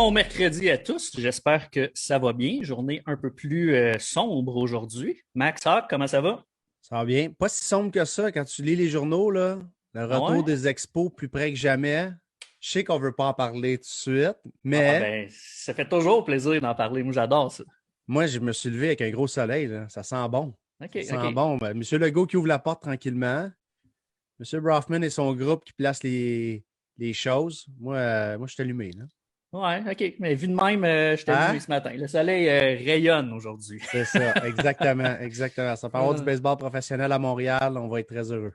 Bon mercredi à tous. J'espère que ça va bien. Journée un peu plus sombre aujourd'hui. Max Hawk, comment ça va? Ça va bien. Pas si sombre que ça quand tu lis les journaux, là. Le Ah retour ouais? des expos plus près que jamais. Je sais qu'on veut pas en parler tout de suite, Ah mais ben, ça fait toujours plaisir d'en parler. Moi, j'adore ça. moi, je me suis levé avec un gros soleil, là. Ça sent bon. OK, Ça sent OK. bon. Ben, Monsieur Legault qui ouvre la porte tranquillement. Monsieur Brofman et son groupe qui placent les choses. Moi, je suis allumé, là. Ouais, OK. Mais vu de même, je t'ai allumé Hein? ce matin. Le soleil rayonne aujourd'hui. C'est ça, exactement, exactement. Ça peut avoir du Euh, baseball professionnel à Montréal, on va être très heureux.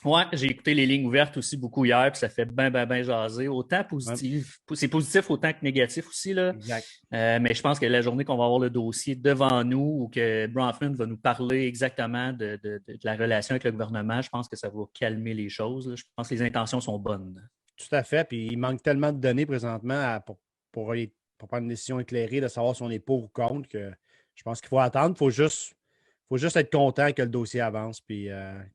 Ouais, j'ai écouté les lignes ouvertes aussi beaucoup hier, puis ça fait ben jaser. Autant Ouais, positif, c'est positif autant que négatif aussi, là. exact. Mais je pense que la journée qu'on va avoir le dossier devant nous ou que Bronfman va nous parler exactement de la relation avec le gouvernement, je pense que ça va calmer les choses, là. Je pense que les intentions sont bonnes. Tout à fait. Puis il manque tellement de données présentement pour prendre une décision éclairée de savoir si on est pour ou contre que je pense qu'il faut attendre. Il faut juste être content que le dossier avance puis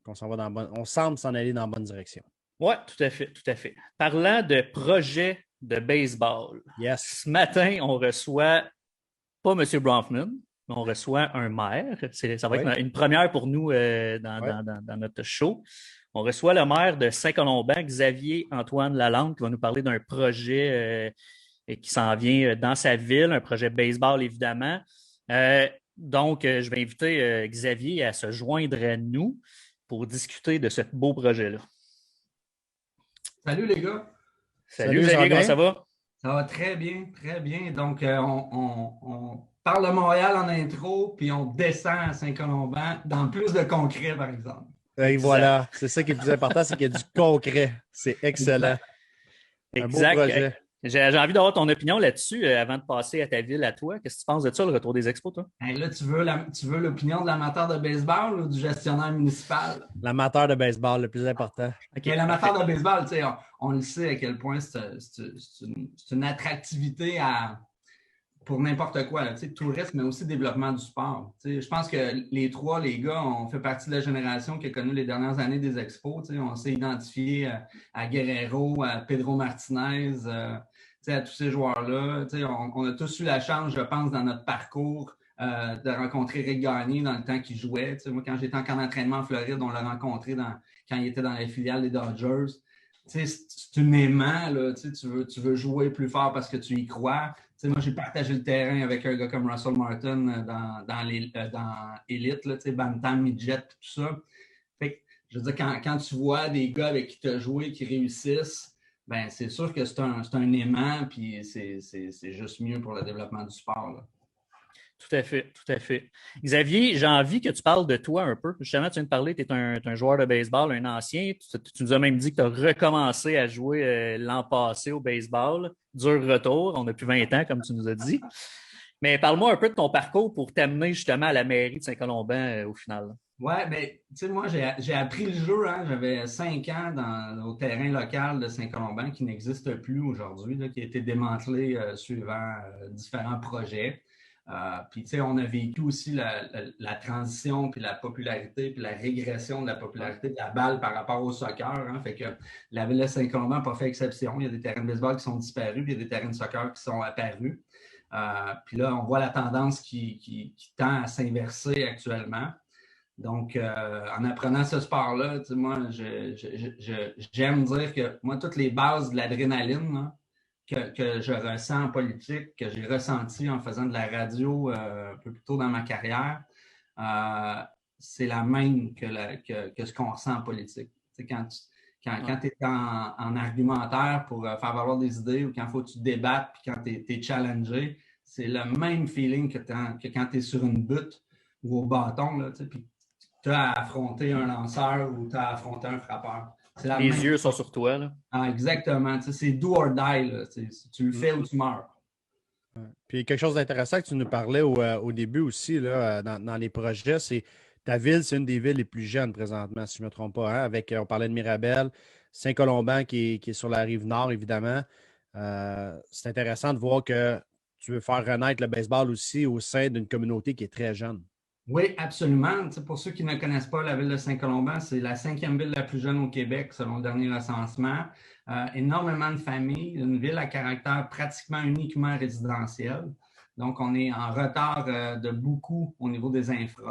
qu'on s'en va on semble s'en aller dans la bonne direction. Oui, tout à fait, tout à fait. Parlant de projet de baseball, Yes. ce matin, on reçoit pas M. Bronfman, mais on reçoit un maire. Ça va Oui, être une première pour nous oui. dans notre show. On reçoit le maire de Saint-Colomban, Xavier Antoine Lalande, qui va nous parler d'un projet qui s'en vient dans sa ville, un projet baseball évidemment. Donc, je vais inviter Xavier à se joindre à nous pour discuter de ce beau projet-là. Salut les gars, Salut Salut, ça va Xavier, comment ça bien? va? ça va très bien, très bien. Donc, on parle de Montréal en intro, puis on descend à Saint-Colomban dans plus de concret, par exemple. Et Exact. voilà. C'est ça qui est le plus important, c'est qu'il y a du concret. C'est excellent. Exact. Un beau Exact. projet. J'ai envie d'avoir ton opinion là-dessus avant de passer à ta ville, à toi. Qu'est-ce que tu penses de ça, le retour des expos, toi? Hey, là, tu veux l'opinion de l'amateur de baseball ou du gestionnaire municipal? L'amateur de baseball, le plus important. OK, Mais l'amateur parfait. de baseball, tu sais, on le sait à quel point c'est une attractivité pour n'importe quoi, là, tourisme, mais aussi développement du sport. Je pense que les trois, les gars, on fait partie de la génération qui a connu les dernières années des expos. On s'est identifié à Guerrero, à Pedro Martinez, à tous ces joueurs-là. On a tous eu la chance, je pense, dans notre parcours, de rencontrer Rick Gagné dans le temps qu'il jouait. Moi, quand j'étais en camp d'entraînement en Floride, on l'a rencontré quand il était dans la filiale des Dodgers. C'est un aimant, là, tu veux jouer plus fort parce que tu y crois. Moi, j'ai partagé le terrain avec un gars comme Russell Martin dans Elite, là, Bantam, Midget, tout ça. Fait que, je veux dire, quand tu vois des gars avec qui tu as joué qui réussissent, ben, c'est sûr que c'est un aimant, puis c'est juste mieux pour le développement du sport. Là. Tout à fait, tout à fait. Xavier, j'ai envie que tu parles de toi un peu. Justement, tu viens de parler, tu es un joueur de baseball, un ancien. Tu nous as même dit que tu as recommencé à jouer l'an passé au baseball. Dur retour, on a plus 20 ans, comme tu nous as dit. Mais parle-moi un peu de ton parcours pour t'amener justement à la mairie de Saint-Colomban au final. Ouais, ben, tu sais, moi, j'ai appris le jeu, hein. J'avais 5 ans au terrain local de Saint-Colomban qui n'existe plus aujourd'hui, là, qui a été démantelé suivant différents projets. Puis, tu sais, on a vécu aussi la transition, puis la popularité, puis la régression de la popularité de la balle par rapport au soccer. Hein. Fait que la Ville de Saint-Colomban n'a pas fait exception. Il y a des terrains de baseball qui sont disparus, puis il y a des terrains de soccer qui sont apparus. Puis là, on voit la tendance qui tend à s'inverser actuellement. Donc, en apprenant ce sport-là, moi, j'aime dire que moi, toutes les bases de l'adrénaline là, que je ressens en politique, que j'ai ressenti en faisant de la radio un peu plus tôt dans ma carrière, euh, c'est la même que ce qu'on ressent en politique. Quand tu es en argumentaire pour faire valoir des idées ou quand il faut que tu débattes puis quand tu es challengé, c'est le même feeling que quand tu es sur une butte ou au bâton, là, puis tu as affronté un lanceur ou tu as affronté un frappeur. C'est la Les même yeux sont chose. sur toi, là. Ah, exactement. C'est do or die. Là. Si tu le fais ou tu meurs. Puis quelque chose d'intéressant que tu nous parlais au début aussi, là, dans les projets, c'est ta ville, c'est une des villes les plus jeunes présentement, si je ne me trompe pas, hein, avec, on parlait de Mirabel, Saint-Colomban qui est sur la rive nord, évidemment. C'est intéressant de voir que tu veux faire renaître le baseball aussi au sein d'une communauté qui est très jeune. Oui, absolument. Tu sais, pour ceux qui ne connaissent pas la ville de Saint-Colomban, c'est la 5e ville la plus jeune au Québec, selon le dernier recensement. Énormément de familles, une ville à caractère pratiquement uniquement résidentiel. Donc, on est en retard de beaucoup au niveau des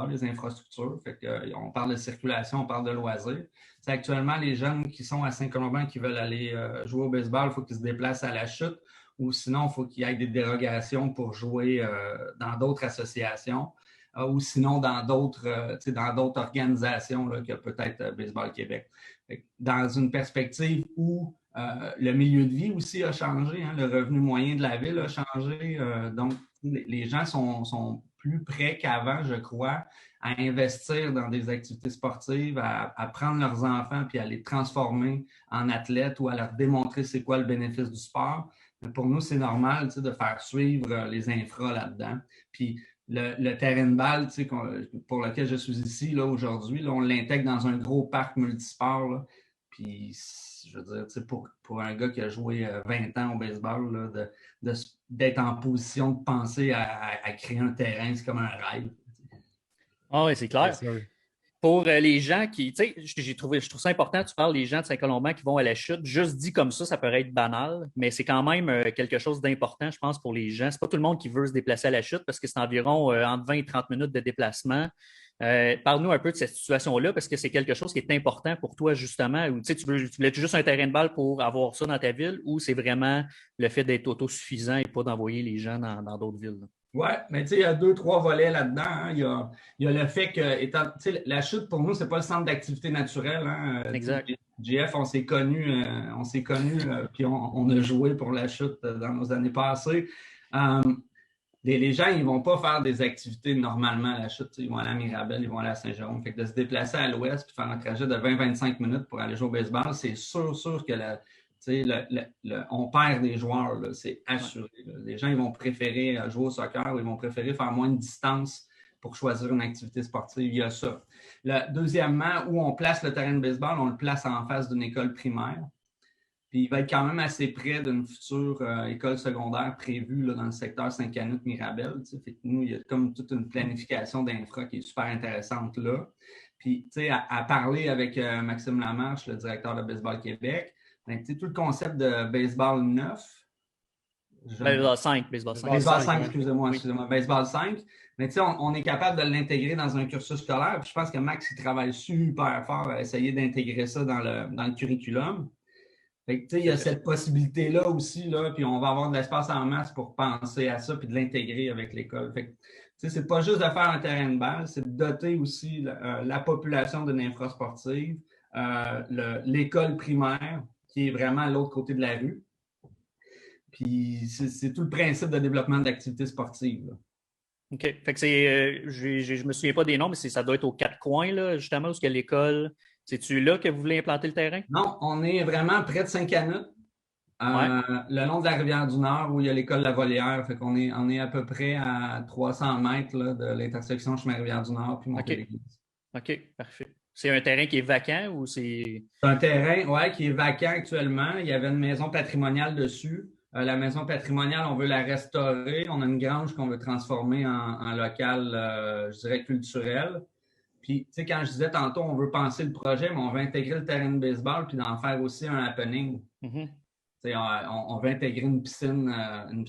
les infrastructures. Fait que, on parle de circulation, on parle de loisirs. C'est actuellement les jeunes qui sont à Saint-Colomban qui veulent aller jouer au baseball, il faut qu'ils se déplacent à la chute ou sinon, il faut qu'il y ait des dérogations pour jouer dans d'autres associations ou sinon dans d'autres organisations là, que peut-être Baseball Québec. Dans une perspective où le milieu de vie aussi a changé, hein, le revenu moyen de la ville a changé, donc les gens sont plus prêts qu'avant, je crois, à investir dans des activités sportives, à prendre leurs enfants puis à les transformer en athlètes ou à leur démontrer c'est quoi le bénéfice du sport. Mais pour nous, c'est normal de faire suivre les infras là-dedans. Puis le terrain de balle pour lequel je suis ici là, aujourd'hui, là, on l'intègre dans un gros parc multisport. Là. Puis, je veux dire, pour un gars qui a joué 20 ans au baseball, là, d'être en position de penser à créer un terrain, c'est comme un rêve. Ah oui, c'est clair. Pour les gens qui, tu sais, je trouve ça important, tu parles des gens de Saint-Colomban qui vont à la chute. Juste dit comme ça peut être banal, mais c'est quand même quelque chose d'important, je pense, pour les gens. C'est pas tout le monde qui veut se déplacer à la chute parce que c'est environ entre 20 et 30 minutes de déplacement. Parle-nous un peu de cette situation-là parce que c'est quelque chose qui est important pour toi, justement. Tu sais, tu voulais juste un terrain de balle pour avoir ça dans ta ville ou c'est vraiment le fait d'être autosuffisant et pas d'envoyer les gens dans d'autres villes? Oui, mais tu sais, il y a 2, 3 volets là-dedans. Hein. Il y a le fait que, la chute, pour nous, c'est pas le centre d'activité naturelle. Hein. Exact. JF, on s'est connus, puis on a joué pour la chute dans nos années passées. Les gens, ils vont pas faire des activités normalement à la chute. Ils vont aller à Mirabel, ils vont aller à Saint-Jérôme. Fait que de se déplacer à l'ouest puis faire un trajet de 20-25 minutes pour aller jouer au baseball, c'est sûr que on perd des joueurs, c'est assuré. Là. Les gens ils vont préférer jouer au soccer ou ils vont préférer faire moins de distance pour choisir une activité sportive. Il y a ça. Deuxièmement, où on place le terrain de baseball, on le place en face d'une école primaire. Puis il va être quand même assez près d'une future école secondaire prévue là, dans le secteur Saint-Canute-Mirabel. Fait que nous, il y a comme toute une planification d'infra qui est super intéressante là. Puis, à parler avec Maxime Lamarche, le directeur de Baseball Québec, ben, tout le concept de baseball 9. Baseball 5. Baseball 5, excusez-moi. Baseball 5. Mais on est capable de l'intégrer dans un cursus scolaire. Puis je pense que Max, il travaille super fort à essayer d'intégrer ça dans le curriculum. Fait que, il y a cette possibilité-là aussi, là, puis on va avoir de l'espace en masse pour penser à ça puis de l'intégrer avec l'école. Fait que, c'est pas juste de faire un terrain de balle, c'est de doter aussi la population d'une infrasportive, l'école primaire, qui est vraiment à l'autre côté de la rue. Puis c'est tout le principe de développement d'activités sportives. Là. OK. Fait que je me souviens pas des noms, mais ça doit être aux 4 coins, là, justement, où est-ce que l'école. C'est-tu là que vous voulez implanter le terrain? Non, on est vraiment près de Saint-Canute. Le long de la rivière du Nord où il y a l'école La Volière. Fait qu'on est à peu près à 300 mètres là, de l'intersection chemin Rivière du Nord puis Montéréglise. OK, parfait. C'est un terrain qui est vacant ou c'est. C'est un terrain, ouais, qui est vacant actuellement. Il y avait une maison patrimoniale dessus. La maison patrimoniale, on veut la restaurer. On a une grange qu'on veut transformer en local, je dirais, culturel. Puis, tu sais, quand je disais tantôt, on veut penser le projet, mais on veut intégrer le terrain de baseball puis d'en faire aussi un happening. Mm-hmm. On veut intégrer une piscine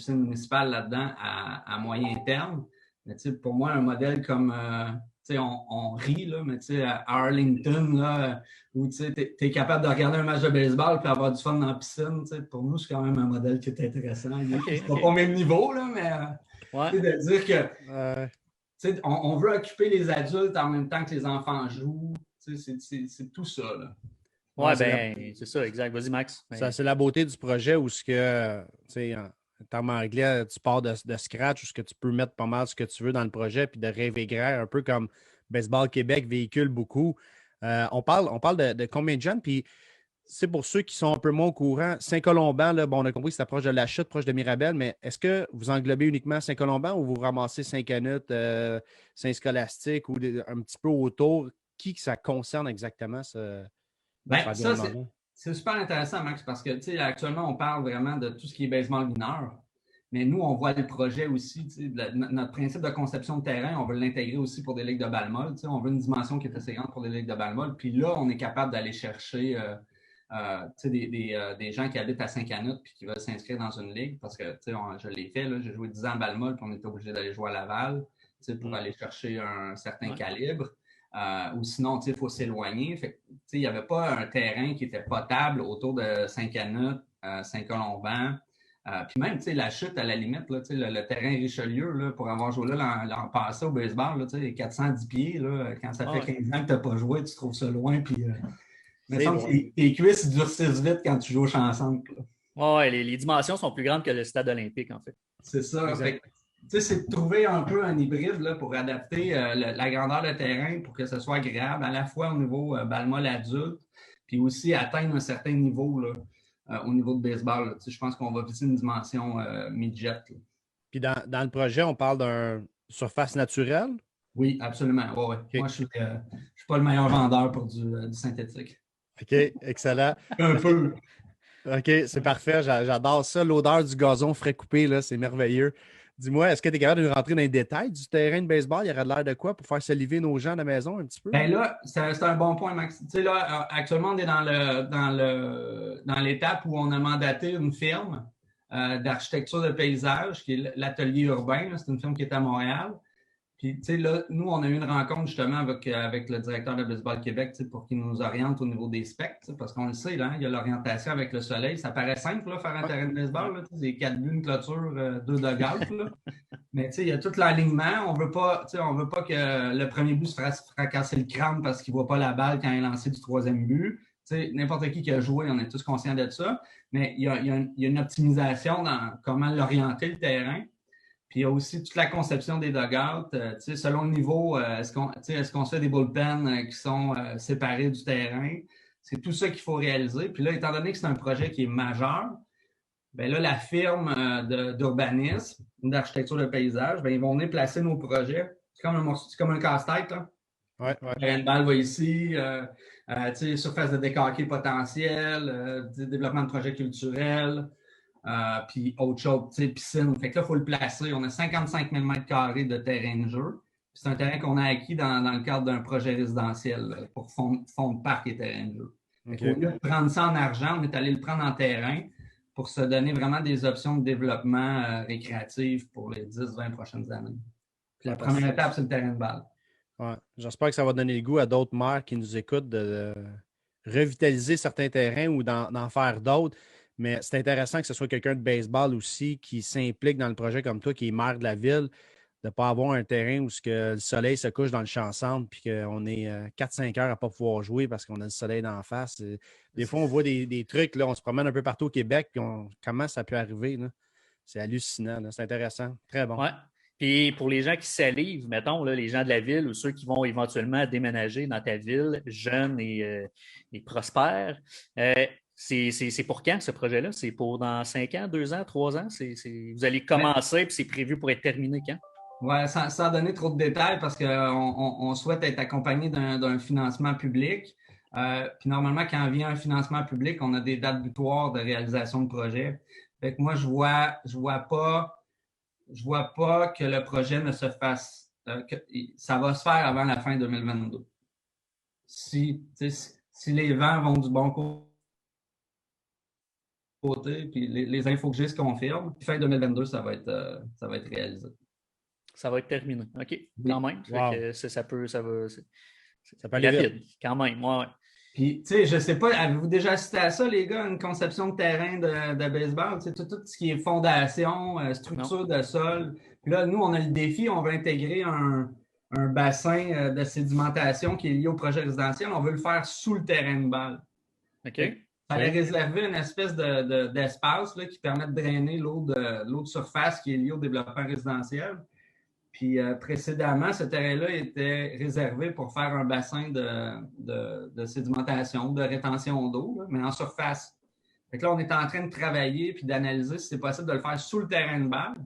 municipale là-dedans à moyen terme. Mais pour moi, un modèle comme, on rit, là, mais à Arlington, là, où tu es capable de regarder un match de baseball et avoir du fun dans la piscine, pour nous, c'est quand même un modèle qui est intéressant. C'est pas au même niveau, là, mais de dire que on veut occuper les adultes en même temps que les enfants jouent. C'est tout ça. Là. Oui, c'est ça, exact. Vas-y, Max. C'est la beauté du projet où ce que, en termes anglais, tu pars de scratch, où ce que tu peux mettre pas mal ce que tu veux dans le projet, puis de rêver un peu comme Baseball Québec véhicule beaucoup. On parle de combien de jeunes, puis c'est pour ceux qui sont un peu moins au courant. Saint-Colomban, là, on a compris que c'est proche de la chute, proche de Mirabel, mais est-ce que vous englobez uniquement Saint-Colomban ou vous ramassez Saint-Canute, Saint-Scolastique ou un petit peu autour? Qui que ça concerne exactement, ça, c'est super intéressant, Max, parce que actuellement, on parle vraiment de tout ce qui est baseball mineur. Mais nous, on voit le projet aussi. Notre principe de conception de terrain, on veut l'intégrer aussi pour des ligues de balle molle. On veut une dimension qui est assez grande pour des ligues de balle molle. Puis là, on est capable d'aller chercher des gens qui habitent à Saint-Canute puis qui veulent s'inscrire dans une ligue parce que je l'ai fait. J'ai joué 10 ans à balle molle puis on était obligé d'aller jouer à Laval pour aller chercher un certain calibre. Ou sinon, il faut s'éloigner. Il n'y avait pas un terrain qui était potable autour de Saint-Canute, Saint-Colomban. Puis même, la chute, à la limite, là, le terrain Richelieu, là, pour avoir joué là l'an passé au baseball, là, 410 pieds, là, quand ça fait 15 ans que tu n'as pas joué, tu trouves ça loin. Puis, mais semble que tes cuisses durcissent vite quand tu joues au champ-centre. Oui, les dimensions sont plus grandes que le stade olympique, en fait. C'est ça. C'est de trouver un peu un hybride là, pour adapter la grandeur de terrain pour que ce soit agréable, à la fois au niveau balle molle adulte, puis aussi atteindre un certain niveau là, au niveau de baseball. Je pense qu'on va viser une dimension midget. Là. Puis dans le projet, on parle d'une surface naturelle? Oui, absolument. Ouais. Okay. Moi, je suis pas le meilleur vendeur pour du synthétique. OK, excellent. Un peu. OK, c'est parfait. J'adore ça. L'odeur du gazon frais coupé, là, c'est merveilleux. Dis-moi, est-ce que tu es capable de nous rentrer dans les détails du terrain de baseball? Il y aurait l'air de quoi pour faire saliver nos gens à la maison un petit peu? Bien là, c'est un bon point, Max. Tu sais, là, actuellement, on est dans l'étape où on a mandaté une firme d'architecture de paysage, qui est l'Atelier Urbain. C'est une firme qui est à Montréal. Puis, tu sais, là, nous, on a eu une rencontre justement avec le directeur de Baseball Québec pour qu'il nous oriente au niveau des specs, parce qu'on le sait, là, il y a l'orientation avec le soleil. Ça paraît simple, là, faire un terrain de baseball. Là, c'est 4 buts, une clôture, 2 de golf. Là. Mais, tu sais, il y a tout l'alignement. On veut pas que le premier but se fasse fracasser le crâne parce qu'il ne voit pas la balle quand il est lancé du troisième but. Tu sais, n'importe qui a joué, on est tous conscients de ça. Mais il y a une optimisation dans comment l'orienter, le terrain. Puis il y a aussi toute la conception des dugouts. Selon le niveau, est-ce qu'on se fait des bullpens qui sont séparés du terrain? C'est tout ça qu'il faut réaliser. Puis là, étant donné que c'est un projet qui est majeur, bien là, la firme d'urbanisme, d'architecture de paysage, bien, ils vont venir placer nos projets. C'est comme un casse-tête. Là. Ouais. Une balle va ici, surface de décaquer potentielle, développement de projets culturels. Puis autre chose, piscine. Fait que là, il faut le placer. On a 55 000 m² de terrain de jeu. C'est un terrain qu'on a acquis dans le cadre d'un projet résidentiel pour fond de parc et terrain de jeu. Okay. Au lieu de prendre ça en argent, on est allé le prendre en terrain pour se donner vraiment des options de développement récréatif pour les 10-20 prochaines années. Puis la première étape, c'est le terrain de balle. Ouais. J'espère que ça va donner le goût à d'autres maires qui nous écoutent de revitaliser certains terrains ou d'en faire d'autres. Mais c'est intéressant que ce soit quelqu'un de baseball aussi qui s'implique dans le projet comme toi, qui est maire de la ville, de ne pas avoir un terrain où le soleil se couche dans le champ-centre puis qu'on est 4-5 heures à ne pas pouvoir jouer parce qu'on a le soleil d'en face. Des fois, on voit des trucs, là, on se promène un peu partout au Québec puis comment ça peut arriver? Là? C'est hallucinant. Là? C'est intéressant. Très bon. Ouais. Puis pour les gens qui salivent, mettons, là, les gens de la ville ou ceux qui vont éventuellement déménager dans ta ville, jeunes et prospères, c'est pour quand ce projet-là? C'est pour dans 5 ans, 2 ans, 3 ans? Vous allez commencer puis c'est prévu pour être terminé quand? Oui, sans donner trop de détails parce qu'on souhaite être accompagné d'un financement public. Puis normalement, quand vient un financement public, on a des dates butoirs de réalisation de projet. Fait que moi, je vois pas que le projet ne se fasse, que ça va se faire avant la fin 2022. Si les vents vont du bon côté, puis les infos que j'ai se confirment, fin 2022, ça va être réalisé. Ça va être terminé. OK, quand même. Wow. Ça peut aller rapide, vite. quand même. Ouais. Puis, tu sais, je sais pas, avez-vous déjà assisté à ça, les gars, une conception de terrain de baseball? Tu sais, tout ce qui est fondation, structure de sol. Puis là, nous, on a le défi, on veut intégrer un bassin de sédimentation qui est lié au projet résidentiel. On veut le faire sous le terrain de balle. OK. Ça allait réserver une espèce d'espace là, qui permet de drainer l'eau de surface qui est liée au développement résidentiel. Puis précédemment, ce terrain-là était réservé pour faire un bassin de sédimentation, de rétention d'eau, là, mais en surface. Fait que là, on est en train de travailler puis d'analyser si c'est possible de le faire sous le terrain de balle.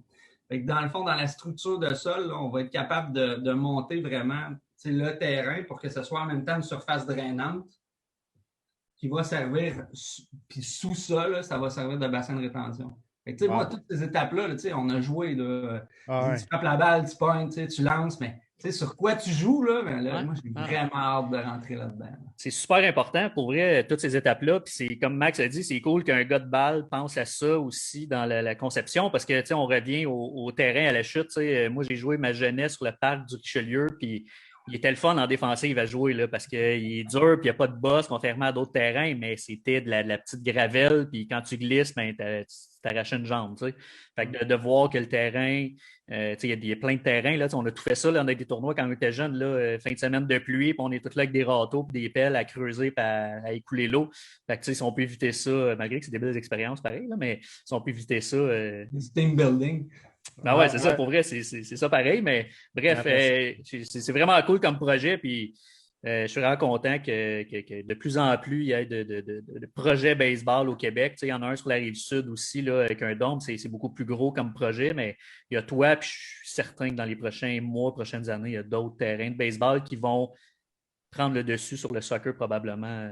Fait que dans le fond, dans la structure de sol, là, on va être capable de monter vraiment le terrain pour que ce soit en même temps une surface drainante qui va servir, puis sous ça, là, ça va servir de bassin de rétention. Fait que, moi, toutes ces étapes-là, là, on a joué. Là, Ah, tu frappes la balle, tu pognes, tu lances, mais sur quoi tu joues, là, ben, là Ouais. moi, j'ai vraiment hâte de rentrer là-dedans. C'est super important pour vrai, toutes ces étapes-là. Puis c'est comme Max a dit, c'est cool qu'un gars de balle pense à ça aussi dans la conception parce que on revient au terrain, à la chute. Moi, j'ai joué ma jeunesse sur le parc du Richelieu, puis il était le fun en défensive à jouer là, parce qu'il est dur, puis il n'y a pas de boss, contrairement à d'autres terrains, mais c'était de la petite gravelle, puis quand tu glisses, ben, tu t'arraches une jambe. T'sais. Fait que de voir que le terrain, il y a plein de terrains. Là, on a tout fait ça. Là, on a des tournois quand on était jeune, là, fin de semaine de pluie, puis on est tous là avec des râteaux et des pelles à creuser et à écouler l'eau. Fait que, si on peut éviter ça, malgré que c'est des belles expériences, pareil, là, mais si on peut éviter ça. Du team building. Ben ouais, c'est ça, pour vrai, c'est ça pareil. Mais bref, c'est vraiment cool comme projet. Puis je suis vraiment content que de plus en plus il y ait de projets baseball au Québec. Il y en a un sur la rive sud aussi, là, avec un dôme. C'est beaucoup plus gros comme projet, mais il y a toi, puis je suis certain que dans les prochains mois, prochaines années, il y a d'autres terrains de baseball qui vont prendre le dessus sur le soccer probablement.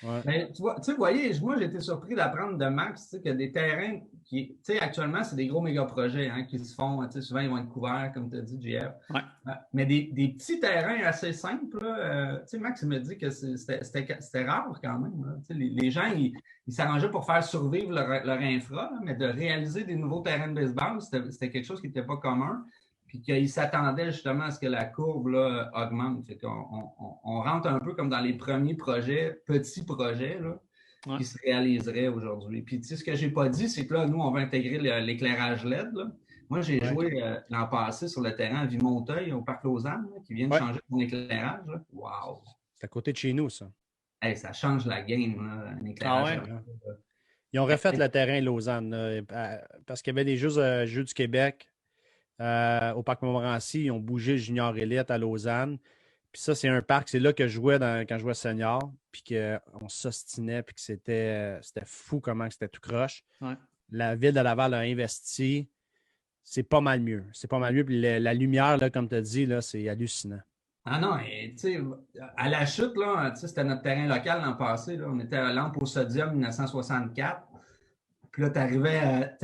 Ouais. Mais tu vois, vous voyez, moi, j'ai été surpris d'apprendre de Max qu'il y a des terrains qui, actuellement, c'est des gros méga projets qui se font. Souvent, ils vont être couverts, comme tu as dit, JF. Ouais. Mais des petits terrains assez simples, Max, il me dit que c'était rare quand même. Là. Les gens, ils s'arrangeaient pour faire survivre leur infra, là, mais de réaliser des nouveaux terrains de baseball, c'était quelque chose qui n'était pas commun. Puis qu'ils s'attendaient justement à ce que la courbe là, augmente. Fait qu'on on rentre un peu comme dans les premiers projets, petits projets, là, qui se réaliseraient aujourd'hui. Puis ce que je n'ai pas dit, c'est que là, nous, on va intégrer l'éclairage LED. Là. Moi, j'ai joué l'an passé sur le terrain à Vimontheuil, au Parc Lausanne, là, qui vient de changer son éclairage. Là. Wow! C'est à côté de chez nous, ça. Hey, ça change la game, là, un éclairage. Ah ouais? Ils ont refait le terrain Lausanne parce qu'il y avait des Jeux du Québec au Parc Montmorency. Ils ont bougé le Junior Elite à Lausanne. Puis ça, c'est un parc. C'est là que je jouais quand je jouais senior. Puis qu'on s'ostinait. Puis que c'était fou comment c'était tout croche. Ouais. La ville de Laval a investi. C'est pas mal mieux. C'est pas mal mieux. Puis la lumière, là, comme tu as dit, là, c'est hallucinant. Ah non, tu sais, à la chute, là, c'était notre terrain local l'an passé. Là, on était à Lampe au Sodium 1964. Puis là, tu arrivais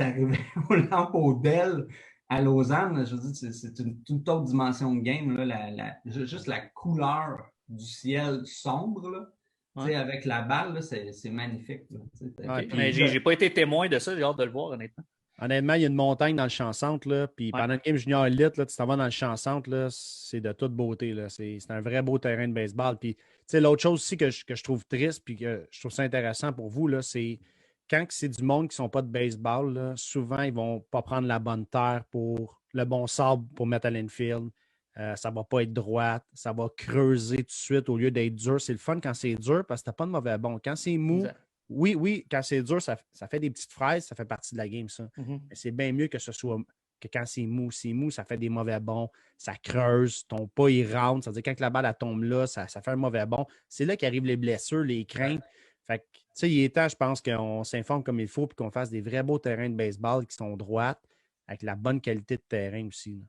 aux lampes au Dell à Lausanne. Je veux dire, c'est une toute autre dimension de game. Là, juste la couleur du ciel sombre, là, avec la balle, c'est magnifique. Là, okay. Mais j'ai pas été témoin de ça. J'ai hâte de le voir, honnêtement. Honnêtement, il y a une montagne dans le champ-centre, là, puis pendant le game junior elite, là, tu t'en vas dans le champ-centre, là, c'est de toute beauté. Là. C'est un vrai beau terrain de baseball. Puis, l'autre chose aussi que je trouve triste, puis que je trouve ça intéressant pour vous, là, c'est quand c'est du monde qui ne sont pas de baseball, là, souvent, ils ne vont pas prendre la bonne terre pour le bon sable pour mettre à l'infield. Ça ne va pas être droite, ça va creuser tout de suite au lieu d'être dur. C'est le fun quand c'est dur parce que tu n'as pas de mauvais bon. Quand c'est mou, exact. Oui, quand c'est dur, ça fait des petites fraises, ça fait partie de la game, ça. Mm-hmm. Mais c'est bien mieux que ce soit que quand c'est mou, ça fait des mauvais bons, ça creuse, ton pas, il rentre. Ça veut dire quand la balle elle tombe là, ça fait un mauvais bon. C'est là qu'arrivent les blessures, les craintes. Fait que, tu sais, il est temps, je pense, qu'on s'informe comme il faut et qu'on fasse des vrais beaux terrains de baseball qui sont droites, avec la bonne qualité de terrain aussi. Là.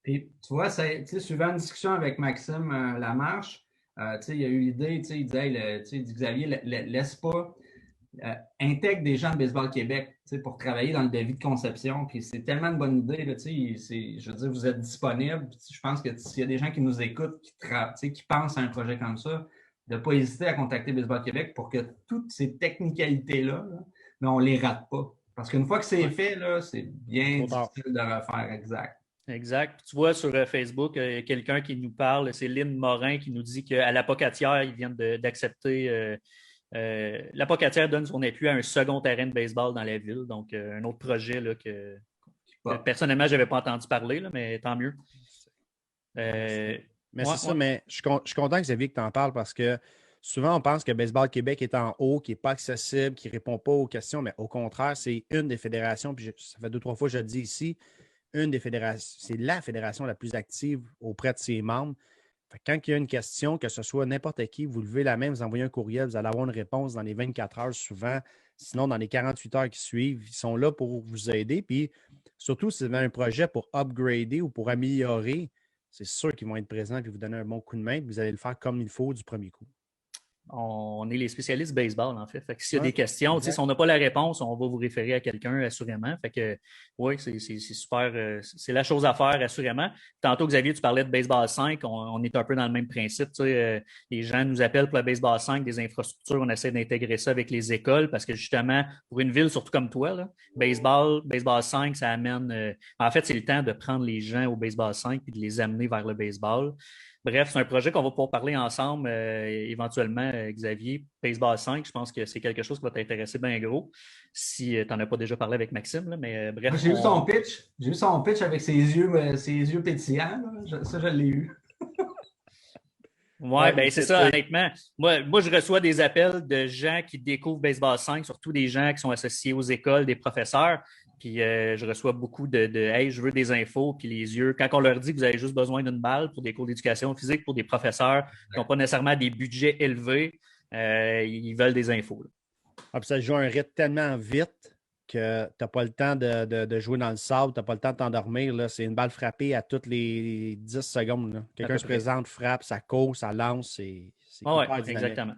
Puis, tu vois, suivant une discussion avec Maxime Lamarche, il y a eu l'idée, il disait, Xavier, laisse pas, intègre des gens de Baseball Québec pour travailler dans le devis de conception. Puis c'est tellement une bonne idée. Là, je veux dire, vous êtes disponible. Je pense que s'il y a des gens qui nous écoutent, qui pensent à un projet comme ça, de ne pas hésiter à contacter Baseball Québec pour que toutes ces technicalités-là, mais on ne les rate pas. Parce qu'une fois que c'est fait, là, c'est bien difficile de refaire exact. Exact. Tu vois, sur Facebook, il y a quelqu'un qui nous parle, c'est Lynn Morin qui nous dit qu'à l'Apocatière, ils viennent d'accepter. L'Apocatière donne son appui à un second terrain de baseball dans la ville. Donc, un autre projet là, que personnellement, je n'avais pas entendu parler, là, mais tant mieux. Mais c'est ça, mais je suis content, Xavier, que tu en parles parce que souvent, on pense que Baseball Québec est en haut, qui n'est pas accessible, qui ne répond pas aux questions, mais au contraire, c'est une des fédérations, puis ça fait 2-3 fois que je le dis ici, une des fédérations, c'est la fédération la plus active auprès de ses membres. Fait que quand il y a une question, que ce soit n'importe qui, vous levez la main, vous envoyez un courriel, vous allez avoir une réponse dans les 24 heures souvent, sinon dans les 48 heures qui suivent. Ils sont là pour vous aider. Puis surtout, si vous avez un projet pour upgrader ou pour améliorer, c'est sûr qu'ils vont être présents et vous donner un bon coup de main. Puis vous allez le faire comme il faut du premier coup. On est les spécialistes baseball, en fait. Fait que s'il y a des questions, si on n'a pas la réponse, on va vous référer à quelqu'un, assurément. Fait que oui, c'est super. C'est la chose à faire, assurément. Tantôt, Xavier, tu parlais de baseball 5. On est un peu dans le même principe. Les gens nous appellent pour le baseball 5, des infrastructures. On essaie d'intégrer ça avec les écoles parce que justement, pour une ville, surtout comme toi, là, baseball 5, ça amène. En fait, c'est le temps de prendre les gens au baseball 5 et de les amener vers le baseball. Bref, c'est un projet qu'on va pouvoir parler ensemble éventuellement, Xavier. Baseball 5, je pense que c'est quelque chose qui va t'intéresser bien gros. Si tu n'en as pas déjà parlé avec Maxime, là, mais bref. J'ai vu son pitch. J'ai vu son pitch avec ses yeux pétillants. Ça, je l'ai eu. Oui, ben c'est ça, honnêtement. Moi, je reçois des appels de gens qui découvrent Baseball 5, surtout des gens qui sont associés aux écoles, des professeurs. Puis je reçois beaucoup de Hey, je veux des infos, puis les yeux. Quand on leur dit que vous avez juste besoin d'une balle pour des cours d'éducation physique, pour des professeurs qui n'ont pas nécessairement des budgets élevés, ils veulent des infos. Ah, puis ça joue un rythme tellement vite que tu n'as pas le temps de jouer dans le sable, tu n'as pas le temps de t'endormir. C'est une balle frappée à toutes les 10 secondes. Quelqu'un se présente, frappe, ça court, ça lance. C'est hyper dynamique. Exactement.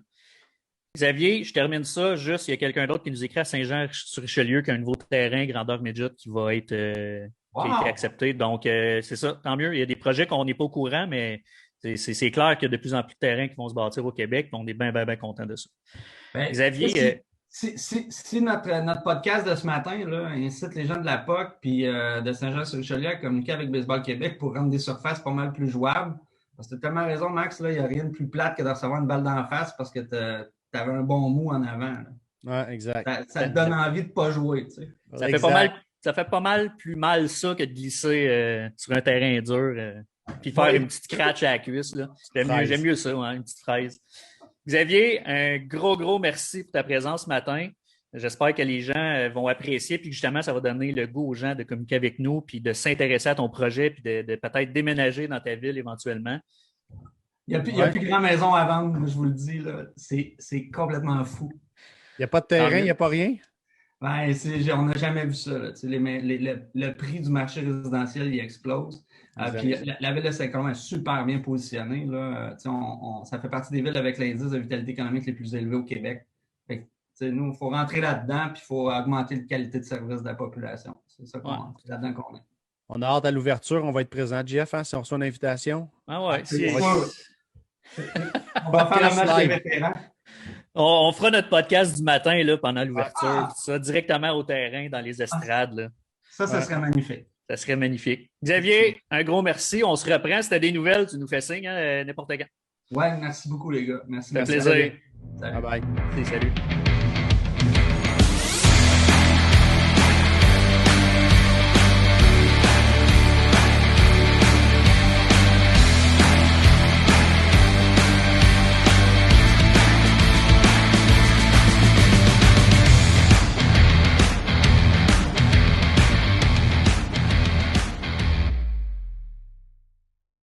Xavier, je termine ça. Juste, il y a quelqu'un d'autre qui nous écrit à Saint-Jean-sur-Richelieu qui a un nouveau terrain grandeur midget qui va être qui a été accepté. Donc, c'est ça, tant mieux. Il y a des projets qu'on n'est pas au courant, mais c'est clair qu'il y a de plus en plus de terrains qui vont se bâtir au Québec. On est bien, bien, bien content de ça. Ben, Xavier. Si notre podcast de ce matin là, incite les gens de la POC puis de Saint-Jean-sur-Richelieu à communiquer avec Baseball Québec pour rendre des surfaces pas mal plus jouables, parce que tu as tellement raison, Max, il n'y a rien de plus plate que de recevoir une balle d'en face parce que tu avais un bon mou en avant. Oui, exact. Ça te donne envie de ne pas jouer. Tu sais. Ça fait pas mal plus mal ça que de glisser sur un terrain dur puis faire une petite scratch à la cuisse. J'aime mieux ça, une petite fraise. Xavier, un gros merci pour ta présence ce matin. J'espère que les gens vont apprécier puis que justement, ça va donner le goût aux gens de communiquer avec nous puis de s'intéresser à ton projet puis de peut-être déménager dans ta ville éventuellement. Il n'y a plus grand maison à vendre, je vous le dis. C'est complètement fou. Il n'y a pas de terrain, il n'y a pas rien? Ben, on n'a jamais vu ça. Le prix du marché résidentiel, il explose. Puis la ville de Saint-Colomb est super bien positionnée. Là. Ça fait partie des villes avec l'indice de vitalité économique les plus élevés au Québec. Nous, il faut rentrer là-dedans puis il faut augmenter la qualité de service de la population. C'est ça c'est là-dedans qu'on est. On a hâte à l'ouverture. On va être présent, Jeff, si on reçoit une invitation. Ah ouais. On va faire la match des vétérans. On fera notre podcast du matin là, pendant l'ouverture, directement au terrain, dans les estrades. Là. Ça serait magnifique. Ça serait magnifique. Xavier, un gros merci. On se reprend. Si tu as des nouvelles, tu nous fais signe n'importe quand. Ouais, merci beaucoup, les gars. Merci. Ça fait plaisir. Salut. Bye bye. Salut.